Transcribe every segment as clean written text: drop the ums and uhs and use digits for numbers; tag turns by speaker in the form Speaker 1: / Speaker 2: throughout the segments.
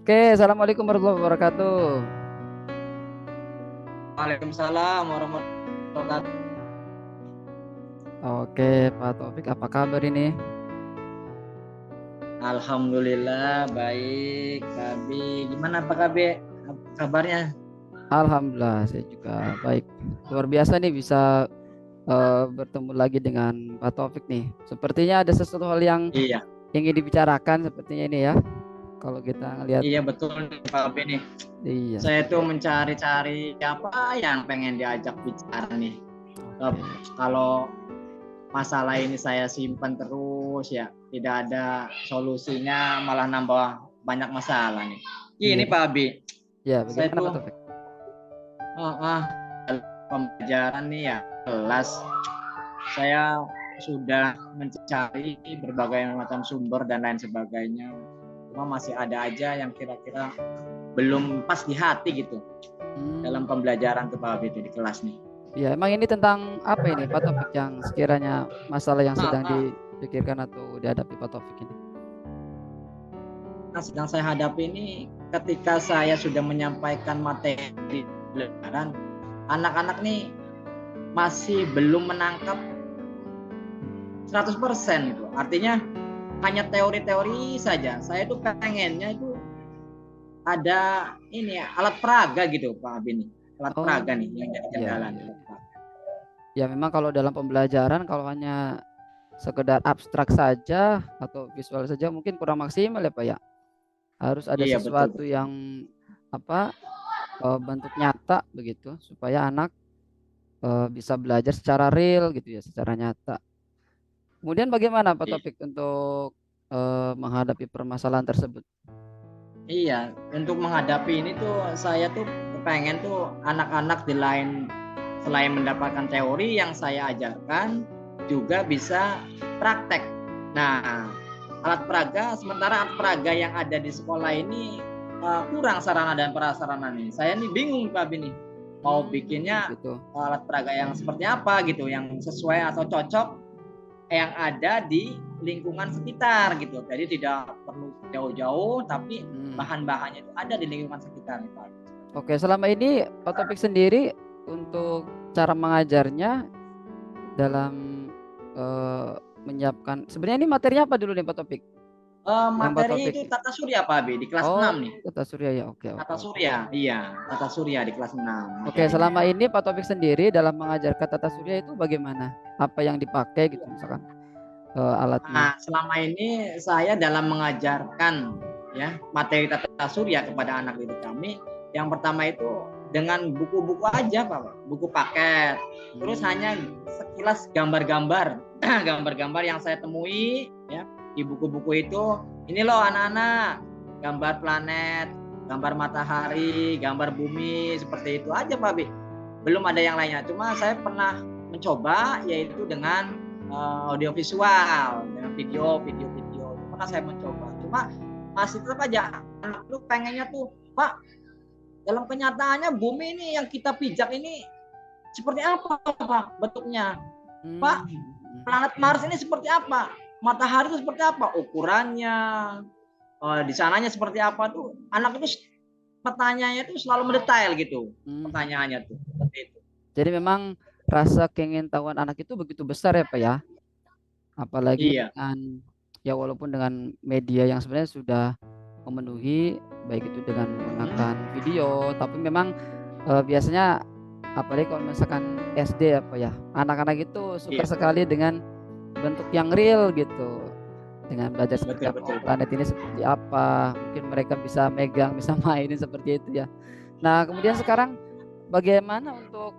Speaker 1: Oke, assalamualaikum warahmatullahi wabarakatuh.
Speaker 2: Waalaikumsalam warahmatullahi wabarakatuh.
Speaker 1: Oke, Pak Taufik, apa kabar ini?
Speaker 2: Alhamdulillah baik, Kabi. Gimana Pak Kabi? Kabarnya?
Speaker 1: Alhamdulillah, saya juga baik. Luar biasa nih bisa bertemu lagi dengan Pak Taufik nih. Sepertinya ada sesuatu hal yang
Speaker 2: Iya,
Speaker 1: ingin dibicarakan sepertinya ini ya. Kalau kita ngelihat,
Speaker 2: iya betul nih Pak Kabi nih.
Speaker 1: iya
Speaker 2: Saya tuh
Speaker 1: seperti
Speaker 2: mencari-cari apa yang pengen diajak bicara nih. Eh,
Speaker 1: oke,
Speaker 2: Kalau masalah ini saya simpan terus ya, tidak ada solusinya, malah nambah banyak masalah nih. Ini
Speaker 1: iya,
Speaker 2: Pak Abi,
Speaker 1: ya
Speaker 2: saya
Speaker 1: bagaimana
Speaker 2: tuh
Speaker 1: Pak Taufik?
Speaker 2: pembelajaran nih ya kelas saya sudah mencari berbagai macam sumber dan lain sebagainya, cuma masih ada aja yang kira-kira belum pas di hati gitu dalam
Speaker 1: Hmm,
Speaker 2: pembelajaran tuh Pak itu di kelas nih.
Speaker 1: ya emang ini tentang apa ini Pak Taufik yang sekiranya masalah yang sedang
Speaker 2: Nah,
Speaker 1: dipikirkan atau dihadapi Pak Taufik ini?
Speaker 2: sedang saya hadapi ini ketika saya sudah menyampaikan materi pelajaran, anak-anak nih masih belum menangkap 100% gitu. Artinya hanya teori-teori saja. Saya tuh pengennya itu ada ini ya, alat peraga gitu Pak Abin nih. Alat
Speaker 1: Oh,
Speaker 2: peraga nih yang jadi
Speaker 1: ya,
Speaker 2: kendala nih.
Speaker 1: ya. Ya memang kalau dalam pembelajaran kalau hanya sekedar abstrak saja atau visual saja mungkin kurang maksimal ya Pak ya. Harus ada
Speaker 2: Iya betul
Speaker 1: sesuatu
Speaker 2: betul.
Speaker 1: yang apa bentuk nyata begitu supaya anak bisa belajar secara real gitu ya, secara nyata. Kemudian bagaimana Pak
Speaker 2: Iya.
Speaker 1: Topik untuk menghadapi permasalahan tersebut?
Speaker 2: Iya, untuk menghadapi ini tuh saya tuh pengen tuh anak-anak di lain selain mendapatkan teori yang saya ajarkan juga bisa praktek. Nah, alat peraga sementara alat peraga yang ada di sekolah ini kurang sarana dan prasarana nih. Saya nih bingung Pak Bini. Mau bikinnya
Speaker 1: Begitu.
Speaker 2: alat peraga yang seperti apa gitu yang sesuai atau cocok yang ada di lingkungan sekitar gitu. Jadi tidak perlu jauh-jauh, tapi
Speaker 1: Hmm.
Speaker 2: bahan-bahannya itu ada di lingkungan sekitar nih Pak.
Speaker 1: Oke, selama ini Pak Topik sendiri untuk cara mengajarnya dalam eh, menyiapkan sebenarnya ini materinya apa dulu nih Pak Topik? Yang Pak
Speaker 2: Materinya
Speaker 1: Topik.
Speaker 2: itu tata surya Pak Abi di kelas
Speaker 1: Oh,
Speaker 2: 6 nih.
Speaker 1: Kota Surya ya. Oke, oke,
Speaker 2: Tata
Speaker 1: oke.
Speaker 2: surya, iya, tata surya di kelas 6
Speaker 1: Oke,
Speaker 2: materinya.
Speaker 1: selama ini Pak Topik sendiri dalam mengajarkan tata surya itu bagaimana? Apa yang dipakai gitu misalkan alatnya?
Speaker 2: Nah, selama ini saya dalam mengajarkan ya materi tata surya kepada anak didik kami, yang pertama itu dengan buku-buku aja Pak, buku paket. Terus hanya
Speaker 1: Hmm,
Speaker 2: sekilas gambar-gambar, gambar-gambar yang saya temui ya di buku-buku itu. Ini loh anak-anak, gambar planet, gambar matahari, gambar bumi, seperti itu aja Pak Bi. Belum ada yang lainnya. Cuma saya pernah mencoba yaitu dengan audio visual dengan video itu pernah saya mencoba, cuma masih tetap aja anak tuh pengennya tuh Pak dalam kenyataannya bumi ini yang kita pijak ini seperti apa Pak bentuknya, Pak
Speaker 1: hmm,
Speaker 2: planet Mars ini seperti apa, matahari itu seperti apa ukurannya, di sananya seperti apa tuh anak itu pertanyaannya itu selalu mendetail gitu
Speaker 1: hmm.
Speaker 2: pertanyaannya tuh seperti itu.
Speaker 1: Jadi memang rasa keingintahuan anak itu begitu besar ya Pak ya? Apalagi
Speaker 2: Iya.
Speaker 1: dengan ya walaupun dengan media yang sebenarnya sudah memenuhi baik itu dengan menggunakan
Speaker 2: Hmm,
Speaker 1: video, tapi memang biasanya apalagi kalau misalkan SD apa ya, anak-anak itu suka
Speaker 2: iya
Speaker 1: sekali dengan bentuk yang real gitu. Dengan belajar seperti
Speaker 2: betul
Speaker 1: apa,
Speaker 2: betul
Speaker 1: oh
Speaker 2: Pak.
Speaker 1: planet ini seperti apa, mungkin mereka bisa megang, bisa mainin seperti itu ya. Nah, kemudian sekarang bagaimana untuk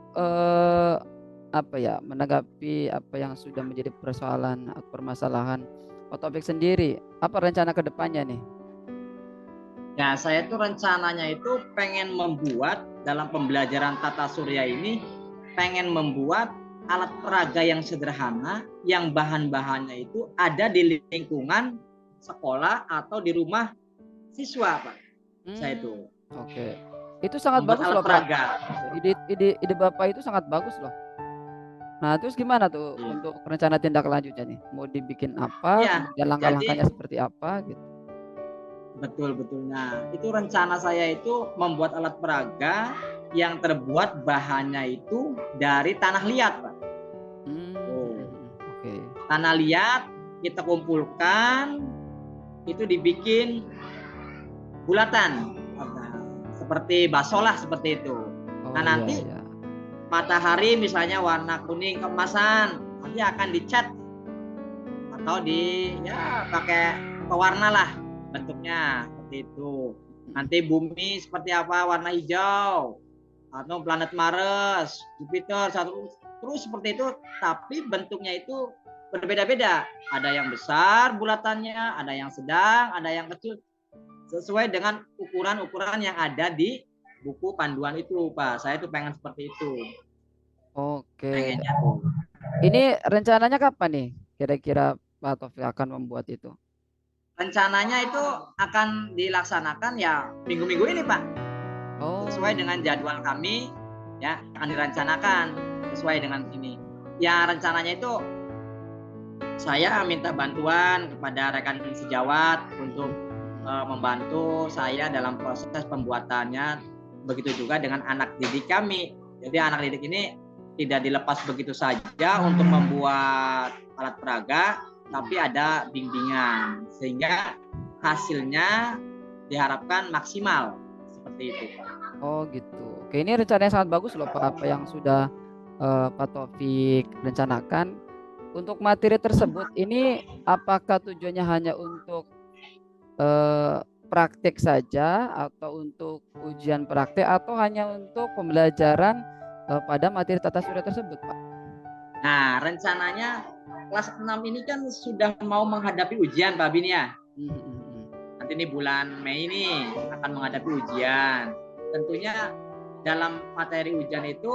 Speaker 1: apa ya, menanggapi apa yang sudah menjadi persoalan atau permasalahan Pak Taufik sendiri? Apa rencana ke depannya nih?
Speaker 2: Ya, saya tuh rencananya itu pengen membuat dalam pembelajaran tata surya ini, pengen membuat alat peraga yang sederhana, yang bahan-bahannya itu ada di lingkungan sekolah atau di rumah siswa, Pak. Saya
Speaker 1: Hmm,
Speaker 2: itu
Speaker 1: oke. Itu sangat
Speaker 2: membuat
Speaker 1: bagus
Speaker 2: alat
Speaker 1: loh, Pak.
Speaker 2: peraga.
Speaker 1: Ide Bapak itu sangat bagus loh. Nah, terus gimana tuh
Speaker 2: Iya.
Speaker 1: untuk rencana tindak lanjutnya nih? Mau dibikin apa?
Speaker 2: Ya,
Speaker 1: Kemudian
Speaker 2: jadi
Speaker 1: langkah-langkahnya seperti apa gitu?
Speaker 2: betul betul. Nah, itu rencana saya itu membuat alat peraga yang terbuat bahannya itu dari tanah liat, Pak. Oh,
Speaker 1: Oke.
Speaker 2: tanah liat kita kumpulkan, itu dibikin bulatan, seperti bakso lah, seperti itu.
Speaker 1: Oh
Speaker 2: Nah,
Speaker 1: iya
Speaker 2: nanti
Speaker 1: ya.
Speaker 2: matahari misalnya warna kuning keemasan, nanti akan dicat atau pakai pewarna lah bentuknya seperti itu. Nanti bumi seperti apa, warna hijau, atau planet Mars, Jupiter, terus seperti itu, tapi bentuknya itu berbeda-beda. Ada yang besar bulatannya, ada yang sedang, ada yang kecil, sesuai dengan ukuran-ukuran yang ada di buku panduan itu, Pak. Saya tuh pengen seperti itu.
Speaker 1: Oke.
Speaker 2: Pengennya tuh.
Speaker 1: Ini rencananya kapan nih? Kira-kira Pak Taufik akan membuat itu?
Speaker 2: Rencananya itu akan dilaksanakan ya minggu-minggu ini, Pak.
Speaker 1: Oh,
Speaker 2: Sesuai dengan jadwal kami, ya akan direncanakan sesuai dengan ini. Ya rencananya itu saya minta bantuan kepada rekan sejawat untuk membantu saya dalam proses pembuatannya. Begitu juga dengan anak didik kami. Jadi anak didik ini tidak dilepas begitu saja untuk membuat alat peraga, tapi ada bimbingan sehingga hasilnya diharapkan maksimal seperti itu.
Speaker 1: oh gitu. Oke, ini rencananya sangat bagus loh Pak, apa yang sudah Pak Taufik rencanakan. Untuk materi tersebut ini apakah tujuannya hanya untuk praktek saja atau untuk ujian praktek atau hanya untuk pembelajaran pada materi tata surya tersebut, Pak?
Speaker 2: Nah, rencananya kelas 6 ini kan sudah mau menghadapi ujian, Pak Bin ya. Nanti ini bulan Mei ini akan menghadapi ujian. Tentunya dalam materi ujian itu,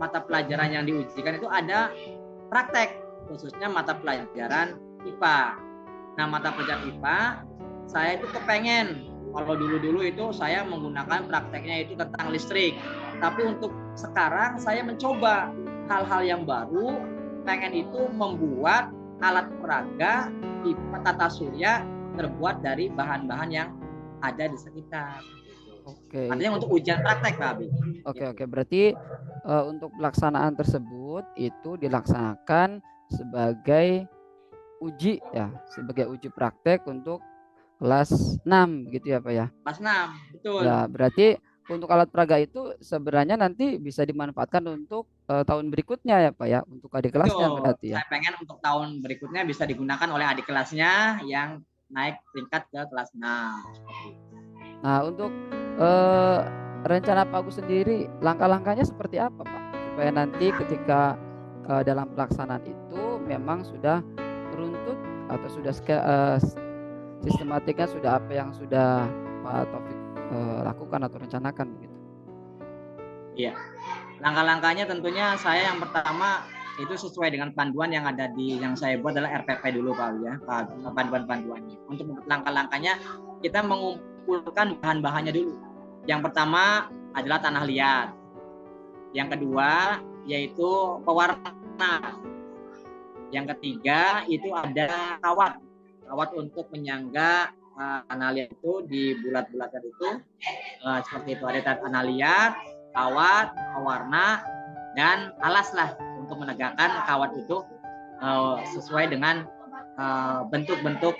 Speaker 2: mata pelajaran yang diujikan itu ada praktek, khususnya mata pelajaran IPA. Nah, mata pelajaran IPA, saya itu kepengen, kalau dulu-dulu itu saya menggunakan prakteknya itu tentang listrik. Tapi untuk sekarang saya mencoba hal-hal yang baru, pengen itu membuat alat peraga IPA tata surya terbuat dari bahan-bahan yang ada di sekitar.
Speaker 1: Oke.
Speaker 2: Artinya untuk ujian praktek, Pak Abi.
Speaker 1: Oke. Berarti untuk pelaksanaan tersebut itu dilaksanakan sebagai uji ya, sebagai uji praktek untuk kelas 6 gitu ya Pak ya.
Speaker 2: Kelas 6, betul.
Speaker 1: Ya, berarti untuk alat peraga itu sebenarnya nanti bisa dimanfaatkan untuk tahun berikutnya ya Pak ya, untuk adik kelasnya
Speaker 2: Betul.
Speaker 1: berarti ya.
Speaker 2: Saya pengen untuk tahun berikutnya bisa digunakan oleh adik kelasnya yang naik tingkat ke kelas 6.
Speaker 1: Nah, untuk eh, rencana Pak Agus sendiri, langkah-langkahnya seperti apa Pak? Supaya nanti ketika dalam pelaksanaan itu memang sudah teruntut atau sudah sistematiknya sudah apa yang sudah Pak Taufik lakukan atau rencanakan begitu.
Speaker 2: Iya. Langkah-langkahnya tentunya saya yang pertama itu sesuai dengan panduan yang ada yang saya buat adalah RPP dulu Pak ya, panduan-panduannya. Untuk langkah-langkahnya kita mengumpulkan bahan-bahannya dulu. Yang pertama adalah tanah liat. Yang kedua yaitu pewarna. Yang ketiga itu ada kawat untuk menyangga tanah liat itu di bulat-bulatan itu seperti itu, ada tanah liat, kawat, pewarna, dan alas lah untuk menegakkan kawat itu sesuai dengan bentuk-bentuk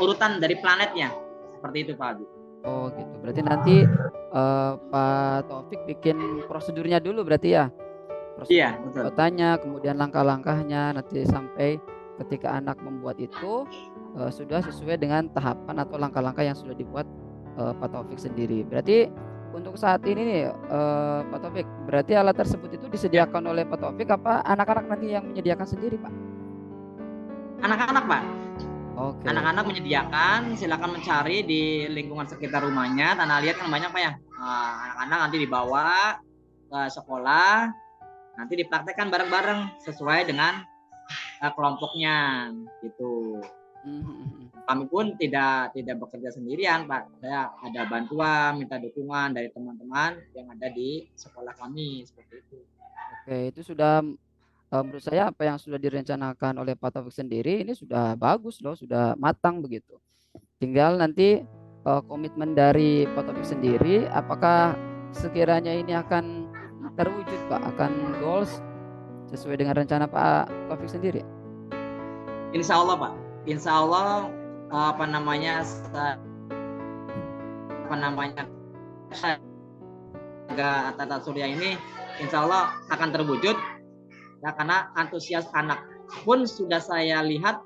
Speaker 2: urutan dari planetnya seperti itu Pak Abi.
Speaker 1: Oh gitu, berarti nanti Pak Taufik bikin prosedurnya dulu berarti ya,
Speaker 2: Iya, betul.
Speaker 1: kotanya, kemudian langkah-langkahnya nanti sampai ketika anak membuat itu sudah sesuai dengan tahapan atau langkah-langkah yang sudah dibuat Pak Taufik sendiri. Berarti untuk saat ini nih Pak Taufik, berarti alat tersebut itu disediakan oleh Pak Taufik apa anak-anak nanti yang menyediakan sendiri Pak?
Speaker 2: Anak-anak Pak.
Speaker 1: Oke.
Speaker 2: Anak-anak menyediakan, silakan mencari di lingkungan sekitar rumahnya. Tanah liat kan banyak Pak ya. Anak-anak nanti dibawa ke sekolah, nanti dipraktekkan bareng-bareng sesuai dengan kelompoknya gitu. Kami pun tidak bekerja sendirian Pak. Saya ada bantuan, minta dukungan dari teman-teman yang ada di sekolah kami seperti itu.
Speaker 1: Oke, itu sudah menurut saya apa yang sudah direncanakan oleh Pak Taufik sendiri ini sudah bagus loh, sudah matang begitu. Tinggal nanti komitmen dari Pak Taufik sendiri, apakah sekiranya ini akan terwujud Pak, akan goals sesuai dengan rencana Pak Taufik sendiri?
Speaker 2: Insya Allah Pak, Insya Allah Tata Surya ini Insya Allah akan terwujud ya, karena antusias anak pun sudah saya lihat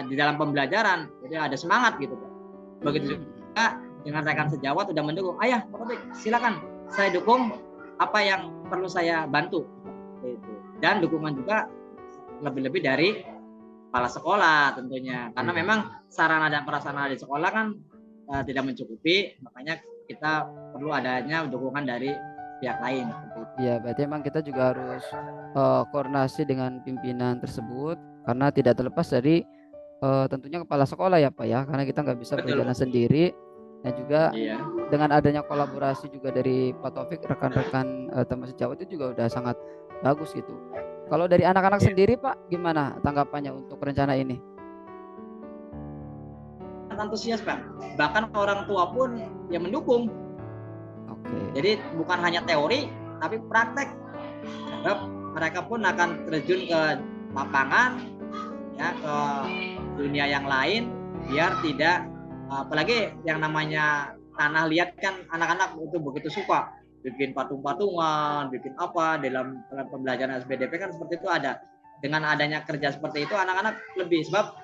Speaker 2: di dalam pembelajaran, jadi ada semangat gitu Pak. Begitu juga dengan rekan sejawat sudah mendukung, ayah Pak Taufik silakan saya dukung apa yang perlu saya bantu gitu. Dan dukungan juga lebih-lebih dari kepala sekolah tentunya, karena memang sarana dan prasarana di sekolah kan tidak mencukupi, makanya kita perlu adanya dukungan dari pihak lain.
Speaker 1: Iya, berarti memang kita juga harus koordinasi dengan pimpinan tersebut, karena tidak terlepas dari tentunya kepala sekolah ya Pak ya, karena kita nggak bisa berjalan sendiri, dan juga dengan adanya kolaborasi juga dari Pak Taufik, rekan-rekan teman sejawat itu juga udah sangat bagus gitu. Kalau dari anak-anak sendiri Pak, gimana tanggapannya untuk rencana ini?
Speaker 2: Antusias Pak, bahkan orang tua pun yang mendukung. Jadi bukan hanya teori tapi praktek. Mereka pun akan terjun ke lapangan ya, ke dunia yang lain, biar tidak, apalagi yang namanya tanah liat kan anak-anak itu begitu suka bikin patung-patungan, bikin apa dalam pembelajaran SBDP kan seperti itu ada. Dengan adanya kerja seperti itu anak-anak lebih, sebab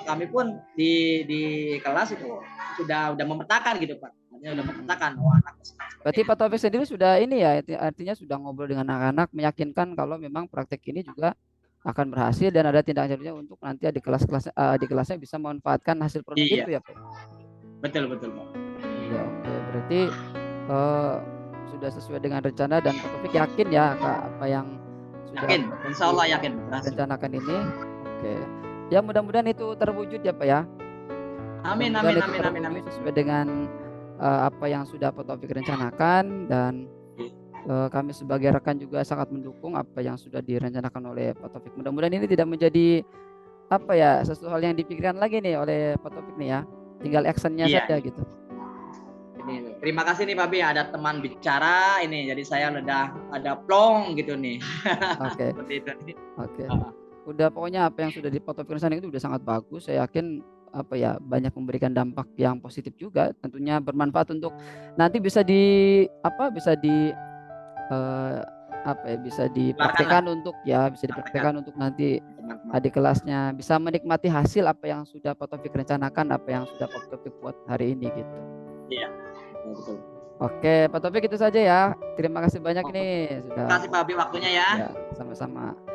Speaker 2: kami pun di kelas itu sudah memetakan gitu Pak. Udah memetakan anak.
Speaker 1: Berarti Pak Taufik sendiri sudah ini ya, artinya sudah ngobrol dengan anak-anak, meyakinkan kalau memang praktek ini juga akan berhasil dan ada tindak lanjutnya untuk nanti di kelasnya bisa memanfaatkan hasil produk itu ya Pak.
Speaker 2: Betul Pak.
Speaker 1: Iya, oke. Berarti sudah sesuai dengan rencana dan Pak Taufik yakin ya Kak, apa yang sudah
Speaker 2: Insya Allah yakin
Speaker 1: rencanakan ini. Oke. Ya mudah-mudahan itu terwujud ya Pak ya.
Speaker 2: Amin.
Speaker 1: Sesuai dengan apa yang sudah Pak Taufik rencanakan, dan kami sebagai rekan juga sangat mendukung apa yang sudah direncanakan oleh Pak Taufik. Mudah-mudahan ini tidak menjadi apa ya, sesuatu hal yang dipikirkan lagi nih oleh Pak Taufik nih ya, tinggal actionnya saja gitu.
Speaker 2: Ini, terima kasih nih Pak Bi, ada teman bicara ini, jadi saya udah ada plong gitu nih.
Speaker 1: Oke. Oke. Udah pokoknya apa yang sudah di Pak Taufik rencanakan itu udah sangat bagus. Saya yakin apa ya, banyak memberikan dampak yang positif juga, tentunya bermanfaat untuk nanti bisa dipraktekkan untuk untuk nanti adik kelasnya bisa menikmati hasil apa yang sudah Pak Taufik rencanakan, apa yang sudah Pak Taufik buat hari ini gitu.
Speaker 2: Iya, betul.
Speaker 1: Oke, Pak Taufik itu saja ya. Terima kasih banyak nih sudah.
Speaker 2: Terima kasih Pak Abi waktunya ya.
Speaker 1: Sama-sama.